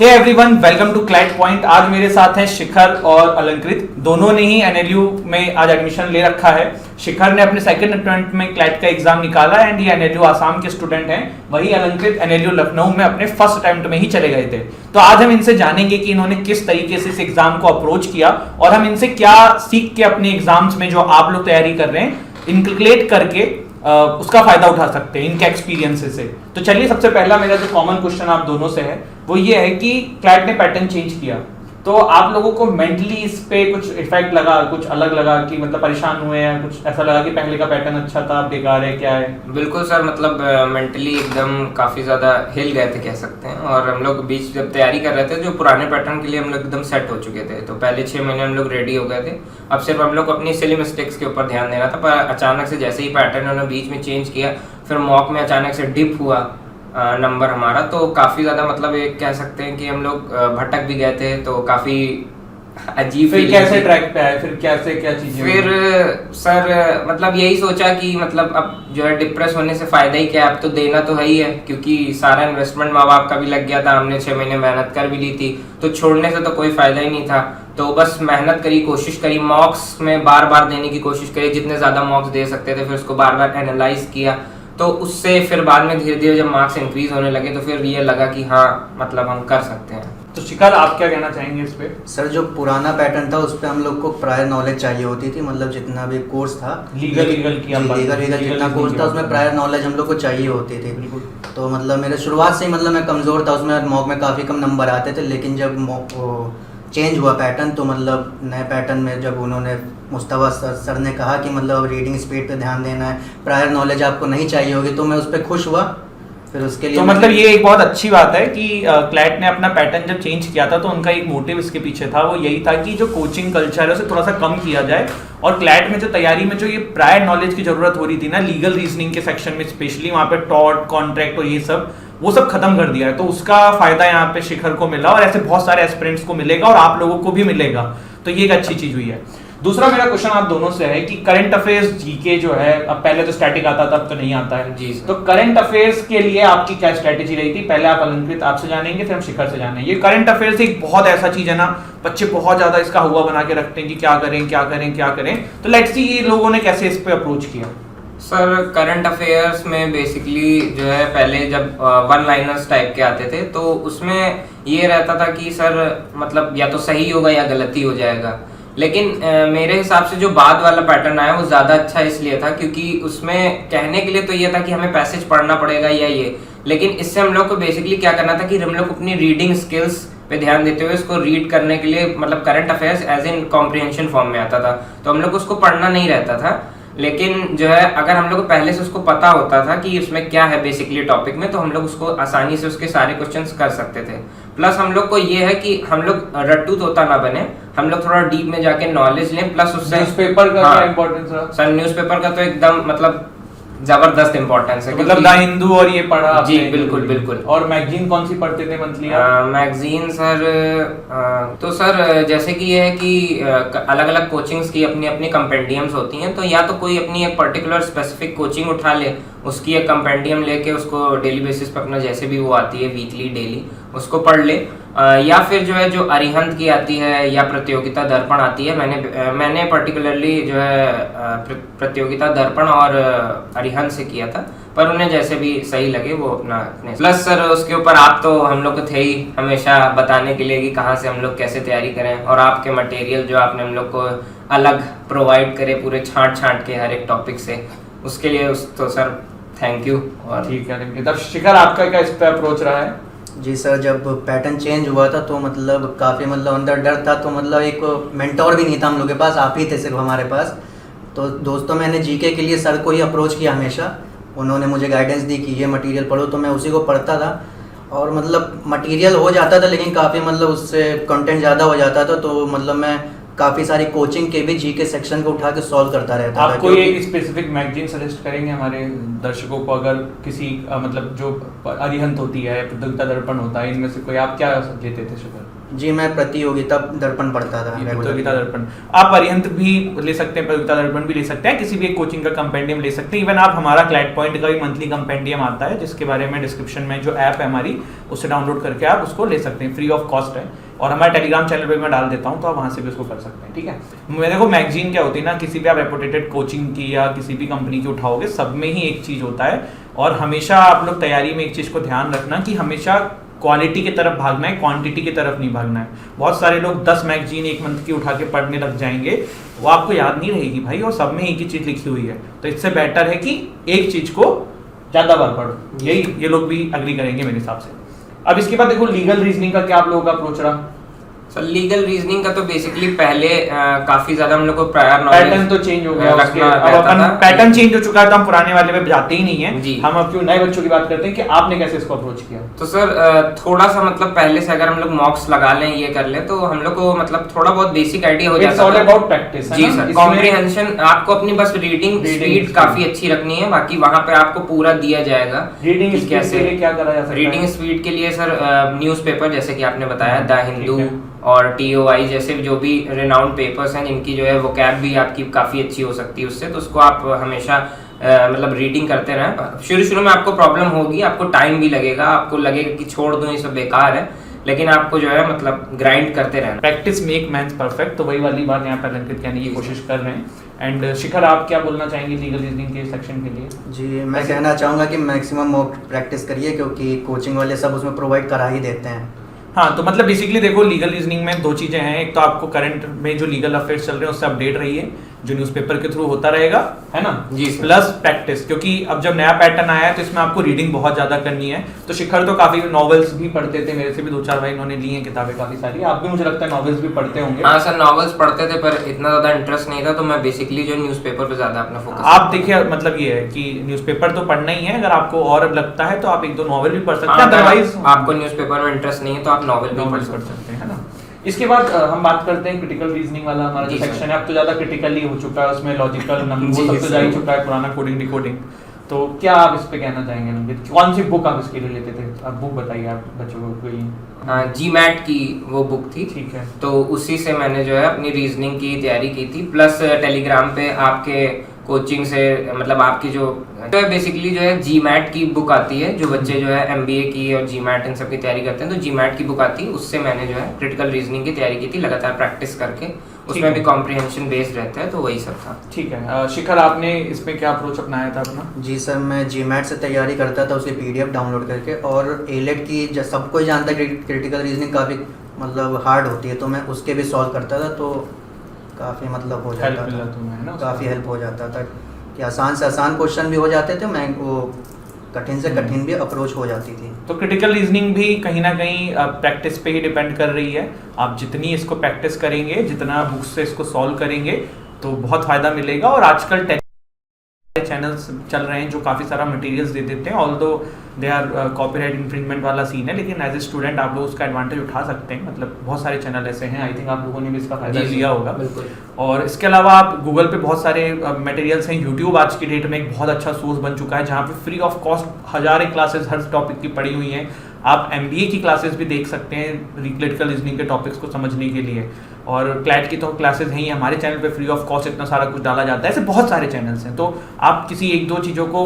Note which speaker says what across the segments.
Speaker 1: Hey everyone, welcome to CLAT point. आज मेरे साथ हैं शिखर और अलंकृत। दोनों ने ही एनएलयू में आज एडमिशन ले रखा है। शिखर ने अपने सेकंड अटेम्प्ट में क्लैट का एग्जाम निकाला एंड ये एनएलयू आसाम के स्टूडेंट हैं। वही अलंकृत एनएलयू लखनऊ में अपने फर्स्ट अटेम्प्ट में ही चले गए थे। तो आज हम इनसे जानेंगे कि इन्होंने किस तरीके से इस एग्जाम को अप्रोच किया और हम इनसे क्या सीख के अपने एग्जाम्स में जो आप लोग तैयारी कर रहे हैं इंक्लूड करके उसका फायदा उठा सकते हैं इनके एक्सपीरियंसेस से। तो चलिए, सबसे पहला मेरा जो कॉमन क्वेश्चन आप दोनों से है वो ये है कि क्लैट ने पैटर्न चेंज किया, तो आप लोगों को मेंटली इस पे कुछ इफेक्ट लगा, कुछ अलग लगा कि मतलब परेशान हुए हैं, कुछ ऐसा लगा कि पहले का पैटर्न अच्छा था अब बेकार है, क्या है?
Speaker 2: बिल्कुल सर, मतलब मेंटली एकदम काफ़ी ज़्यादा हिल गए थे कह सकते हैं। और हम लोग बीच जब तैयारी कर रहे थे जो पुराने पैटर्न के लिए हम लोग एकदम सेट हो चुके थे, तो पहले 6 महीने हम लोग रेडी हो गए थे। अब सिर्फ हम लोग अपनी सिली मिस्टेक्स के ऊपर ध्यान देना था। पर अचानक से जैसे ही पैटर्न उन्होंने बीच में चेंज किया, फिर मॉक में अचानक से डिप हुआ नंबर हमारा, तो काफ़ी ज़्यादा मतलब एक कह सकते हैं कि हम लोग भटक भी गए थे। तो काफ़ी अजीब।
Speaker 1: फिर कैसे ट्रैक पे आए, फिर कैसे क्या चीजें?
Speaker 2: फिर सर मतलब यही सोचा कि मतलब अब जो है डिप्रेस होने से फायदा ही क्या है, अब तो देना तो है ही है, क्योंकि सारा इन्वेस्टमेंट माँ बाप का भी लग गया था, हमने 6 महीने मेहनत कर भी ली थी, तो छोड़ने से तो कोई फायदा ही नहीं था। तो बस मेहनत करी, कोशिश करी, मॉक्स में बार बार देने की कोशिश करी, जितने ज़्यादा मॉक्स दे सकते थे, फिर उसको बार बार एनालाइज किया। तो उससे फिर बाद में धीरे धीरे जब मार्क्स इंक्रीज होने लगे तो फिर ये लगा कि हाँ मतलब हम कर सकते हैं।
Speaker 1: तो शिखर, आप क्या कहना चाहेंगे इस पे?
Speaker 3: सर, जो पुराना पैटर्न था उस पे हम लोग को प्रायर नॉलेज चाहिए होती थी, मतलब जितना भी कोर्स था
Speaker 1: लीगल
Speaker 3: जितना कोर्स था उसमें प्रायर नॉलेज हम लोग को चाहिए होती थी। तो मतलब मेरे शुरुआत से ही मतलब मैं कमज़ोर था उसमें, मॉक में काफ़ी कम नंबर आते थे। लेकिन जब चेंज हुआ पैटर्न, तो मतलब नए पैटर्न में जब उन्होंने मुस्तफा सर ने कहा कि मतलब रीडिंग स्पीड पे ध्यान देना है, प्रायर नॉलेज आपको नहीं चाहिए होगी, तो मैं उस पर खुश हुआ। फिर उसके लिए
Speaker 1: तो मतलब ये एक बहुत अच्छी बात है कि क्लैट ने अपना पैटर्न जब चेंज किया था तो उनका एक मोटिव इसके पीछे था, वो यही था कि जो कोचिंग कल्चर है उसे थोड़ा सा कम किया जाए। और क्लैट में जो तैयारी में जो ये प्रायर नॉलेज की जरूरत हो रही थी ना, लीगल रीजनिंग के सेक्शन में स्पेशली, वहाँ पे टॉर्ट, कॉन्ट्रैक्ट और ये सब, वो सब खत्म कर दिया है। तो उसका फायदा यहाँ पे शिखर को मिला और ऐसे बहुत सारे एस्पिरेंट्स को मिलेगा और आप लोगों को भी मिलेगा। तो ये एक अच्छी चीज हुई है। दूसरा मेरा क्वेश्चन आप दोनों से है कि करंट अफेयर्स जीके जो है, अब पहले तो स्टैटिक आता था, अब तो नहीं आता है
Speaker 2: जी।
Speaker 1: तो करंट अफेयर्स के लिए आपकी क्या स्ट्रेटेजी रही थी? पहले आप अलंकृत आपसे जानेंगे, फिर हम शिखर से जानेंगे। ये करंट अफेयर्स एक बहुत ऐसा चीज है ना, बच्चे बहुत ज्यादा इसका हुआ बना के रखते हैं कि क्या करें क्या करें क्या करें। तो लेट्स सी ये लोगों ने कैसे इस पे अप्रोच किया।
Speaker 2: सर, करंट अफेयर्स में बेसिकली जो है पहले जब वन लाइनर्स टाइप के आते थे तो उसमें ये रहता था कि सर मतलब या तो सही होगा या गलती हो जाएगा। लेकिन मेरे हिसाब से जो बाद वाला पैटर्न आया वो ज़्यादा अच्छा इसलिए था क्योंकि उसमें कहने के लिए तो ये था कि हमें पैसेज पढ़ना पड़ेगा या ये, लेकिन इससे हम लोग को बेसिकली क्या करना था कि हम लोग अपनी रीडिंग स्किल्स पे ध्यान देते हुए उसको रीड करने के लिए, मतलब current affairs as in comprehension form में आता था, तो हम लोग उसको पढ़ना नहीं रहता था। लेकिन जो है अगर हम लोग को पहले से उसको पता होता था कि उसमें क्या है बेसिकली टॉपिक में, तो हम लोग उसको आसानी से उसके सारे क्वेश्चंस कर सकते थे। प्लस हम लोग को ये है कि हम लोग रट्टू तोता ना बने, हम लोग थोड़ा डीप में जाके नॉलेज लें। प्लस उससे
Speaker 1: न्यूज़पेपर का क्या इंपॉर्टेंस रहा?
Speaker 2: सर, न्यूज़पेपर का तो एकदम मतलब जबरदस्त इंपॉर्टेंस है,
Speaker 1: मतलब द हिंदू और ये पढ़ा
Speaker 2: जी बिल्कुल बिल्कुल।
Speaker 1: और मैगजीन कौन सी पढ़ते थे मंथली?
Speaker 2: मैगजीन सर तो सर जैसे कि ये है कि अलग अलग कोचिंग्स की अपनी अपनी कंपेंडियम्स होती हैं, तो या तो कोई अपनी एक पर्टिकुलर स्पेसिफिक कोचिंग उठा ले, उसकी एक कंपेंडियम लेके उसको डेली बेसिस पर अपना जैसे भी वो आती है वीकली डेली उसको पढ़ ले, या फिर जो है जो अरिहंत की आती है या प्रतियोगिता दर्पण आती है। मैंने पर्टिकुलरली जो है प्रतियोगिता दर्पण और अरिहंत से किया था, पर उन्हें जैसे भी सही लगे वो अपना प्लस सर उसके ऊपर आप तो हम लोग को थे ही हमेशा बताने के लिए कि कहाँ से हम लोग कैसे तैयारी करें, और आपके मटेरियल जो आपने हम लोग को अलग प्रोवाइड करे पूरे छांट के हर एक टॉपिक से, उसके लिए तो सर थैंक यू। और
Speaker 1: ठीक है, तब शिखर आपका क्या इस पे अप्रोच रहा है?
Speaker 3: जी सर, जब पैटर्न चेंज हुआ था तो मतलब काफ़ी मतलब अंदर डर था, तो मतलब एक मेंटोर भी नहीं था हम लोग के पास, आप ही थे सिर्फ हमारे पास। तो दोस्तों मैंने जीके के लिए सर को ही अप्रोच किया हमेशा, उन्होंने मुझे गाइडेंस दी कि ये मटेरियल पढ़ो, तो मैं उसी को पढ़ता था। और मतलब मटेरियल हो जाता था लेकिन काफ़ी मतलब उससे कंटेंट ज़्यादा हो जाता था, तो मतलब मैं काफ़ी सारी कोचिंग के भी जीके सेक्शन को उठा के सॉल्व करता रहता था।
Speaker 1: आप कोई एक स्पेसिफिक मैगजीन सजेस्ट करेंगे हमारे दर्शकों को, अगर किसी मतलब जो अरिहंत होती है, प्रतियोगिता दर्पण होता है, इनमें से कोई आप क्या लेते थे शिखर?
Speaker 3: जी मैं प्रतियोगिता दर्पण पढ़ता था।
Speaker 1: प्रतियोगिता दर्पण आप अरिहंत भी ले सकते हैं, प्रतियोगिता दर्पण भी ले सकते हैं, किसी भी एक कोचिंग का कंपेंडियम ले सकते हैं। इवन आप हमारा क्लैट पॉइंट का भी मंथली कंपेंडियम आता है, जिसके बारे में डिस्क्रिप्शन में जो ऐप है हमारी, उससे डाउनलोड करके आप उसको ले सकते हैं, फ्री ऑफ कॉस्ट है। और हमारे टेलीग्राम चैनल पे मैं डाल देता हूँ, तो आप वहाँ से भी उसको कर सकते हैं, ठीक है। मेरे को मैगजीन क्या होती है ना, किसी भी आप रेपुटेटेड कोचिंग की या किसी भी कंपनी की उठाओगे, सब में ही एक चीज़ होता है, और हमेशा आप लोग तैयारी में एक चीज़ को ध्यान रखना कि हमेशा क्वालिटी की तरफ भागना है, क्वांटिटी की तरफ नहीं भागना है। बहुत सारे लोग 10 मैगजीन एक मंथ की उठा के पढ़ने लग जाएंगे, वो आपको याद नहीं रहेगी भाई, और सब में एक ही चीज़ लिखी हुई है। तो इससे बेटर है कि एक चीज़ को ज़्यादा बार पढ़ो, यही ये लोग भी अग्री करेंगे मेरे हिसाब से। अब इसके बाद देखो लीगल रीजनिंग का क्या आप लोगों का अप्रोच रहा?
Speaker 2: सर लीगल रीजनिंग का तो बेसिकली पहले काफी ज्यादा हम लोग को प्रायर नॉलेज,
Speaker 1: पैटर्न तो चेंज हो गया उसके,
Speaker 2: रखना
Speaker 1: अब
Speaker 2: रहता
Speaker 1: अपन
Speaker 2: था।
Speaker 1: पैटर्न चेंज हो चुका है, तो हम पुराने वाले पे जाते ही नहीं है
Speaker 2: जी।
Speaker 1: हम अब क्यों नए बच्चों की बात करते हैं कि आपने कैसे इसको अप्रोच किया।
Speaker 2: तो सर थोड़ा सा मतलब पहले से अगर हम लोग मॉक्स लगा लें, ये कर लें, तो हम लोग को मतलब थोड़ा बहुत बेसिक आइडिया हो
Speaker 1: It's
Speaker 2: जाता
Speaker 1: all
Speaker 2: है।
Speaker 1: about practice, है
Speaker 2: जी
Speaker 1: ना?
Speaker 2: सर,
Speaker 1: इसमें-
Speaker 2: कॉम्प्रिहेंशन आपको अपनी बस रीडिंग स्पीड
Speaker 1: speed।
Speaker 2: काफी अच्छी रखनी है, बाकी वहां पे आपको पूरा दिया जाएगा
Speaker 1: रीडिंग
Speaker 2: कि
Speaker 1: स्पीड के लिए क्या करा जा सकता है?
Speaker 2: रीडिंग स्पीड के लिए सर न्यूज़पेपर जैसे कि आपने बताया द हिंदू
Speaker 1: ठीक है।
Speaker 2: और TOI जैसे जो भी रिनाउंड पेपर्स हैं, जिनकी जो है वोकैब भी आपकी काफ़ी अच्छी हो सकती है उससे, तो उसको आप हमेशा मतलब रीडिंग करते रहें। शुरू में आपको प्रॉब्लम होगी, आपको टाइम भी लगेगा, आपको लगेगा कि छोड़ दूं ये सब बेकार है, लेकिन आपको जो है मतलब ग्राइंड करते रहना।
Speaker 1: प्रैक्टिस मेक मैन परफेक्ट, तो वही वाली बात यहाँ पर अलंकृत कहने की कोशिश कर रहे हैं। एंड शिखर आप क्या बोलना चाहेंगे लीगल रीजनिंग के सेक्शन के लिए?
Speaker 3: जी मैं कहना चाहूँगा कि मैक्सिमम मॉक प्रैक्टिस करिए, क्योंकि कोचिंग वाले सब उसमें प्रोवाइड करा ही देते हैं।
Speaker 1: हाँ, तो मतलब बेसिकली देखो लीगल रीजनिंग में दो चीज़ें हैं। एक तो आपको करंट में जो लीगल अफेयर्स चल रहे हैं उससे अपडेट रहिए, जो न्यूज़पेपर के थ्रू होता रहेगा, है ना
Speaker 2: जी सर।
Speaker 1: प्लस प्रैक्टिस, क्योंकि अब जब नया पैटर्न आया है तो इसमें आपको रीडिंग बहुत ज़्यादा करनी है। तो शिखर तो काफ़ी नॉवेल्स भी पढ़ते थे, मेरे से भी 2-4 भाई इन्होंने ली हैं किताबें काफ़ी सारी। आप भी मुझे लगता है नॉवेल्स भी पढ़ते होंगे।
Speaker 2: हाँ सर, नॉवेल्स पढ़ते थे पर इतना ज़्यादा इंटरेस्ट नहीं था, तो मैं बेसिकली जो न्यूज़पेपर पे ज़्यादा अपना फोकस।
Speaker 1: आप देखिए मतलब ये है कि न्यूज़पेपर तो पढ़ना ही है, अगर आपको और लगता है तो आप 1-2 नॉवेल भी पढ़ सकते हैं, अदरवाइज
Speaker 2: आपको न्यूज़पेपर में इंटरेस्ट नहीं है तो आप नॉवेल भी पढ़ सकते हैं।
Speaker 1: है ना। इसके बाद हम बात करते हैं क्रिटिकल रीजनिंग वाला हमारा जो
Speaker 2: जी सर।
Speaker 1: सेक्शन है, अब तो ज़्यादा क्रिटिकली हो चुका है, उसमें लॉजिकल नंबर वो
Speaker 2: जी
Speaker 1: सब तो
Speaker 2: सर।
Speaker 1: जा ही चुका है, पुराना कोडिंग डिकोडिंग। तो क्या आप इस पे कहना चाहेंगे नंदित? कौन सी बुक आप इसके लिए लेते थे? आप बुक बताइए आप बच्चों को कोई।
Speaker 2: GMAT की वो बुक थी,
Speaker 1: ठीक है।
Speaker 2: तो उसी से मैंने जो है अपनी रीजनिंग की तैयारी की थी, प्लस टेलीग्राम पे आपके कोचिंग से मतलब आपकी जो बेसिकली जो है GMAT की बुक आती है, जो बच्चे जो है MBA की और GMAT इन सब की तैयारी करते हैं, तो GMAT की बुक आती है, उससे मैंने जो है क्रिटिकल रीजनिंग की तैयारी की थी, लगातार प्रैक्टिस करके। उसमें भी कॉम्प्रिहेंशन बेस्ड रहता है, तो वही सब था।
Speaker 1: ठीक है। शिखर आपने इसमें क्या अप्रोच अपनाया था अपना?
Speaker 3: जी सर, मैं GMAT से तैयारी करता था, उसकी PDF डाउनलोड करके, और ALET की सबको जानता है क्रिटिकल रीजनिंग काफ़ी मतलब हार्ड होती है, तो मैं उसके भी सॉल्व करता था, तो काफ़ी मतलब हो जाता था, काफ़ी हेल्प हो जाता था कि आसान से आसान क्वेश्चन भी हो जाते थे, मैं वो कठिन से कठिन भी अप्रोच हो जाती थी।
Speaker 1: तो क्रिटिकल रीजनिंग भी कहीं ना कहीं प्रैक्टिस पे ही डिपेंड कर रही है। आप जितनी इसको प्रैक्टिस करेंगे, जितना बुक्स से इसको सॉल्व करेंगे, तो बहुत फ़ायदा मिलेगा। और आजकल चैनल्स चल रहे हैं जो काफ़ी सारा मटेरियल्स दे देते हैं, although they are copyright infringement वाला सीन है, लेकिन एज ए स्टूडेंट आप लोग उसका एडवांटेज उठा सकते हैं। मतलब बहुत सारे चैनल ऐसे हैं, आई थिंक आप लोगों ने भी इसका फायदा लिया होगा।
Speaker 2: बिल्कुल।
Speaker 1: और इसके अलावा आप गूगल पे बहुत सारे मटेरियल्स हैं, यूट्यूब आज की डेट में एक बहुत अच्छा सोर्स बन चुका है, जहाँ पे फ्री ऑफ कॉस्ट हज़ारें क्लासेस हर टॉपिक की पड़ी हुई हैं। आप MBA की क्लासेस भी देख सकते हैं क्रिटिकल रीजनिंग के टॉपिक्स को समझने के लिए, और क्लैट की तो क्लासेस हैं ही, हमारे चैनल पे फ्री ऑफ कॉस्ट इतना सारा कुछ डाला जाता है। ऐसे बहुत सारे चैनल्स हैं, तो आप किसी 1-2 चीज़ों को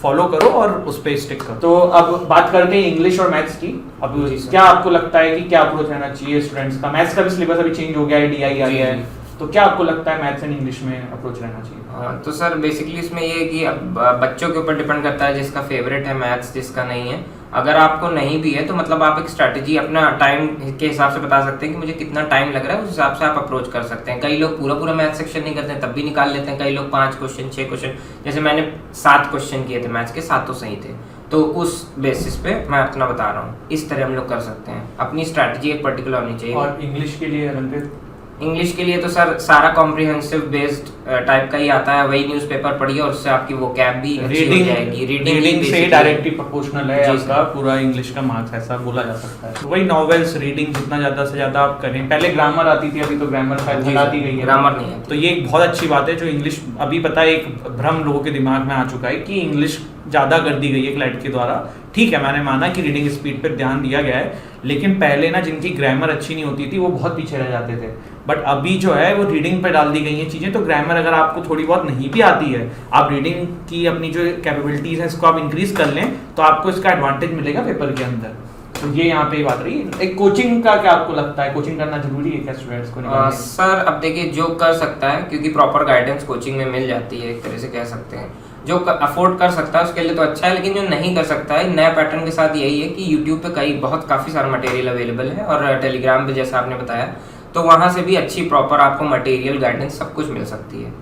Speaker 1: फॉलो करो और उस पर स्टिक करो। तो अब बात करते हैं इंग्लिश और मैथ्स की। अब क्या आपको लगता है कि क्या अप्रोच रहना चाहिए स्टूडेंट्स का? मैथ्स का भी सिलेबस अभी चेंज हो गया है, DI आ गया है, तो क्या आपको लगता है मैथ्स एंड इंग्लिश में अप्रोच रहना चाहिए?
Speaker 2: तो सर बेसिकली इसमें ये है कि अब बच्चों के ऊपर डिपेंड करता है, जिसका फेवरेट है मैथ्स, जिसका नहीं है। अगर आपको नहीं भी है तो मतलब आप एक स्ट्रैटेजी अपना टाइम के हिसाब से बता सकते हैं कि मुझे कितना टाइम लग रहा है, उस हिसाब से आप अप्रोच कर सकते हैं। कई लोग पूरा मैथ सेक्शन नहीं करते हैं, तब भी निकाल लेते हैं। कई लोग 5 क्वेश्चन 6 क्वेश्चन, जैसे मैंने 7 क्वेश्चन किए थे मैथ्स के, 7 तो सही थे, तो उस बेसिस पे मैं अपना बता रहा हूँ। इस तरह हम लोग कर सकते हैं, अपनी स्ट्रैटेजी एक पर्टिकुलर होनी चाहिए।
Speaker 1: और इंग्लिश के लिए अलंकृत?
Speaker 2: इंग्लिश के लिए तो सर सारा कॉम्प्रिहेंसिव बेस्ड टाइप का ही आता है, वही न्यूज़पेपर पढ़िए और उससे आपकी वो कैब भी अच्छी हो जाएगी।
Speaker 1: रीडिंग से डायरेक्टली प्रोपोर्शनल है आपका पूरा इंग्लिश का मार्क्स, ऐसा बोला जा सकता है। तो वही नॉवेल्स रीडिंग जितना ज्यादा से ज्यादा आप करें, पहले ग्रामर आती थी, अभी तो ग्रामर शायद हटा दी गई है,
Speaker 2: ग्रामर नहीं है।
Speaker 1: तो ये एक बहुत अच्छी बात है जो इंग्लिश, अभी पता है एक भ्रम लोगों के दिमाग में आ चुका है कि इंग्लिश ज़्यादा कर दी गई है क्लैट के द्वारा। ठीक है, मैंने माना कि रीडिंग स्पीड पर ध्यान दिया गया है, लेकिन पहले ना जिनकी ग्रामर अच्छी नहीं होती थी वो बहुत पीछे रह जाते थे, बट अभी जो है वो रीडिंग पे डाल दी गई हैं चीज़ें। तो ग्रामर अगर आपको थोड़ी बहुत नहीं भी आती है, आप रीडिंग की अपनी जो कैपेबिलिटीज़ हैं इसको आप इंक्रीज कर लें तो आपको इसका एडवांटेज मिलेगा पेपर के अंदर। तो ये यहाँ पे बात रही। एक कोचिंग का क्या आपको लगता है, कोचिंग करना जरूरी है क्या स्टूडेंट्स को?
Speaker 2: सर अब देखिए, जो कर सकता है, क्योंकि प्रॉपर गाइडेंस कोचिंग में मिल जाती है, एक तरह से कह सकते हैं, जो अफोर्ड कर सकता है उसके लिए तो अच्छा है, लेकिन जो नहीं कर सकता है, नया पैटर्न के साथ यही है कि यूट्यूब पे काफ़ी सारा मटेरियल अवेलेबल है, और टेलीग्राम पे जैसा आपने बताया, तो वहाँ से भी अच्छी प्रॉपर आपको मटेरियल गाइडेंस सब कुछ मिल सकती है।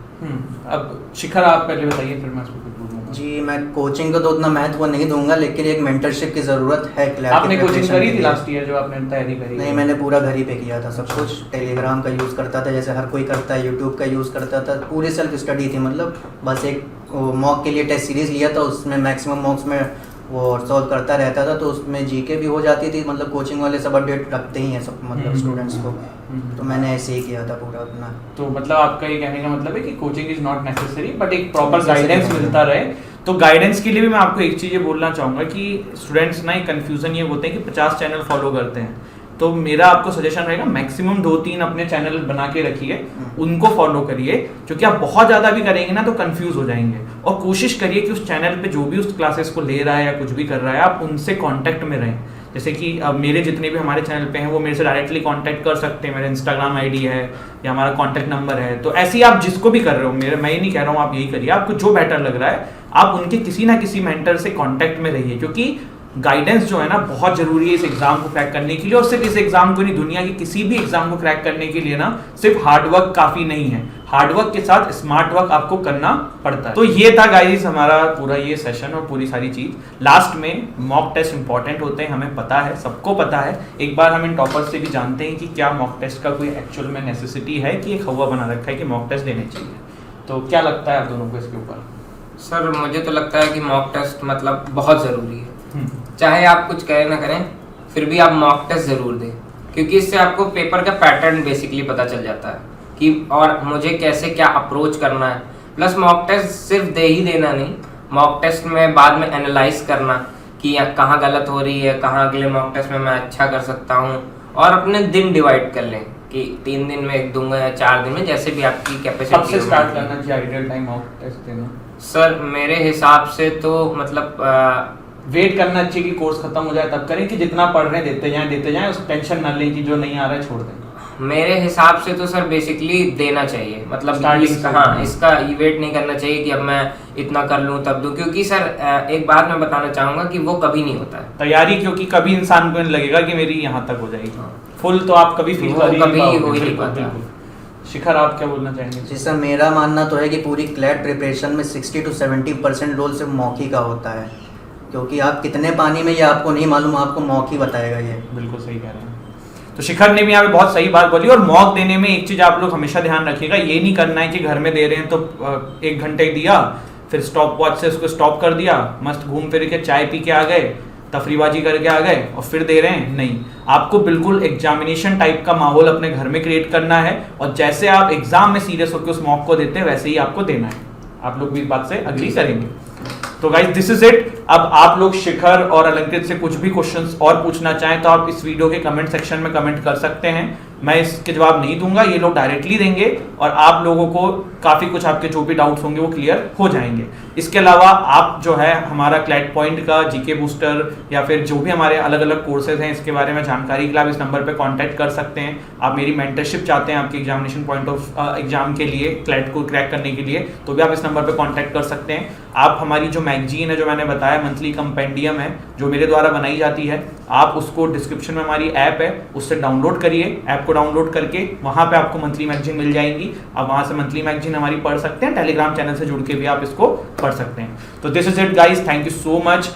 Speaker 1: अब शिखर आप पहले बताइए, फिर मैं उसको बोलूँगा।
Speaker 3: जी, मैं कोचिंग को तो उतना महत्व नहीं दूंगा, लेकिन एक मेंटरशिप की ज़रूरत है।
Speaker 1: आपने कोचिंग करी थी लास्ट ईयर जो आपने तैयारी करी?
Speaker 3: नहीं, मैंने पूरा घर ही पे किया था सब कुछ। टेलीग्राम का यूज़ करता था जैसे हर कोई करता है, यूट्यूब का यूज़ करता था, पूरी सेल्फ स्टडी थी। मतलब बस एक मॉक के लिए टेस्ट सीरीज़ लिया था, उसमें मैक्सिमम मॉक्स में वो सॉल्व करता रहता था, तो उसमें जीके भी हो जाती थी। मतलब कोचिंग वाले सब अपडेट रखते ही हैं सब, मतलब स्टूडेंट्स को, तो मैंने ऐसे ही किया था पूरा अपना।
Speaker 1: तो मतलब आपका ये कहने का मतलब है कि coaching is not necessary, but एक प्रॉपर गाइडेंस मिलता रहे। तो गाइडेंस के लिए भी मैं आपको एक चीज़ ये बोलना चाहूँगा कि स्टूडेंट्स ना एक कन्फ्यूज़न ये होते हैं कि 50 चैनल फॉलो करते हैं, तो मेरा आपको सजेशन रहेगा मैक्सिमम 2-3 अपने चैनल बना के रखिए, उनको फॉलो करिए, क्योंकि आप बहुत ज़्यादा भी करेंगे ना तो कंफ्यूज हो जाएंगे। और कोशिश करिए कि उस चैनल पे जो भी उस क्लासेस को ले रहा है या कुछ भी कर रहा है, आप उनसे कांटेक्ट में रहें। जैसे कि मेरे जितने भी हमारे चैनल पे हैं वो मेरे से डायरेक्टली कांटेक्ट कर सकते हैं, मेरा इंस्टाग्राम आईडी है या हमारा कांटेक्ट नंबर है। तो ऐसे ही आप जिसको भी कर रहे हो, मैं ये नहीं कह रहा हूँ आप यही करिए, आपको जो बेटर लग रहा है आप उनके किसी ना किसी मेंटर से कांटेक्ट में रहिए, क्योंकि गाइडेंस जो है ना बहुत जरूरी है इस एग्जाम को क्रैक करने के लिए। और सिर्फ इस एग्जाम को नहीं, दुनिया की किसी भी एग्जाम को क्रैक करने के लिए ना सिर्फ हार्डवर्क काफी नहीं है, हार्डवर्क के साथ स्मार्ट वर्क आपको करना पड़ता है। तो ये था गाइस हमारा पूरा ये सेशन और पूरी सारी चीज। लास्ट में मॉक टेस्ट इंपॉर्टेंट होते हैं, हमें पता है, सबको पता है। एक बार हम इन टॉपर्स से भी जानते हैं कि क्या मॉक टेस्ट का कोई एक्चुअल में नेसेसिटी है कि एक हवा बना रखा है कि मॉक टेस्ट देने चाहिए। तो क्या लगता है आप दोनों को इसके ऊपर?
Speaker 2: सर मुझे तो लगता है कि मॉक टेस्ट मतलब बहुत ज़रूरी है। चाहे आप कुछ करें ना करें, फिर भी आप मॉक टेस्ट ज़रूर दें, क्योंकि इससे आपको पेपर का पैटर्न बेसिकली पता चल जाता है कि और मुझे कैसे क्या अप्रोच करना है। प्लस मॉक टेस्ट सिर्फ दे ही देना नहीं, मॉक टेस्ट में बाद में एनालाइज करना कि कहाँ गलत हो रही है, कहाँ अगले मॉक टेस्ट में मैं अच्छा कर सकता हूँ, और अपने दिन डिवाइड कर लें कि 3 दिन में एक दूंगा या 4 दिन में, जैसे भी आपकी कैपेसिटी।
Speaker 1: कब से स्टार्ट करना चाहिए आइडियल टाइम मॉक टेस्ट देना?
Speaker 2: सर मेरे हिसाब से तो मतलब
Speaker 1: वेट करना चाहिए कि कोर्स खत्म हो जाए तब करें, कि जितना पढ़ रहे हैं देते जाएं, उस टेंशन ना लें कि जो नहीं आ रहा है छोड़ दें।
Speaker 2: मेरे हिसाब से तो सर बेसिकली देना चाहिए, मतलब इसका वेट नहीं करना चाहिए कि अब मैं इतना कर लूं तब दूं, क्योंकि सर एक बात मैं बताना चाहूंगा कि वो कभी नहीं होता है तैयारी,
Speaker 1: क्योंकि कभी इंसान को लगेगा कि मेरी यहाँ तक हो जाएगी, फुल तो आप कभी फील
Speaker 2: कभी हो ही नहीं पाता।
Speaker 1: शिखर आप क्या बोलना चाहेंगे?
Speaker 3: जी सर, मेरा मानना तो है कि पूरी क्लैट प्रिपरेशन में 60 to 70% रोल सिर्फ मॉक का होता है, क्योंकि आप कितने पानी में ये आपको नहीं मालूम, आपको मॉक ही बताएगा ये।
Speaker 1: बिल्कुल सही कह रहे हैं। तो शिखर ने भी यहाँ पे बहुत सही बात बोली। और मॉक देने में एक चीज आप लोग हमेशा ध्यान रखिएगा, ये नहीं करना है कि घर में दे रहे हैं तो 1 घंटे दिया, फिर स्टॉप वॉच से उसको स्टॉप कर दिया, मस्त घूम फिर के चाय पी के आ गए, तफरीबाजी करके आ गए और फिर दे रहे हैं। नहीं, आपको बिल्कुल एग्जामिनेशन टाइप का माहौल अपने घर में क्रिएट करना है, और जैसे आप एग्जाम में सीरियस होकर उस मॉक को देते हैं वैसे ही आपको देना है। आप लोग भी इस बात से अग्री करेंगे? तो गाइस दिस इज इट। अब आप लोग शिखर और अलंकृत से कुछ भी क्वेश्चंस और पूछना चाहें तो आप इस वीडियो के कमेंट सेक्शन में कमेंट कर सकते हैं। मैं इसके जवाब नहीं दूंगा, ये लोग डायरेक्टली देंगे और आप लोगों को काफ़ी कुछ आपके जो भी डाउट्स होंगे वो क्लियर हो जाएंगे। इसके अलावा आप जो है हमारा क्लैट पॉइंट का जीके बूस्टर या फिर जो भी हमारे अलग अलग कोर्सेज हैं इसके बारे में जानकारी के लिए आप इस नंबर पे कांटेक्ट कर सकते हैं। आप मेरी मेंटरशिप चाहते हैं आपके एग्जामिनेशन पॉइंट ऑफ एग्जाम के लिए, क्लैट को क्रैक करने के लिए, तो भी आप इस नंबर पर कॉन्टैक्ट कर सकते हैं। आप हमारी जो मैगजीन है, जो मैंने बताया मंथली कंपेंडियम है जो मेरे द्वारा बनाई जाती है, आप उसको डिस्क्रिप्शन में हमारी ऐप है उससे डाउनलोड करिए। ऐप को डाउनलोड करके वहाँ पे आपको मंथली मैगजीन मिल जाएंगी, आप वहाँ से मंथली मैगजीन हमारी पढ़ सकते हैं। टेलीग्राम चैनल से जुड़ के भी आप इसको पढ़ सकते हैं। तो this is it guys, thank you so much.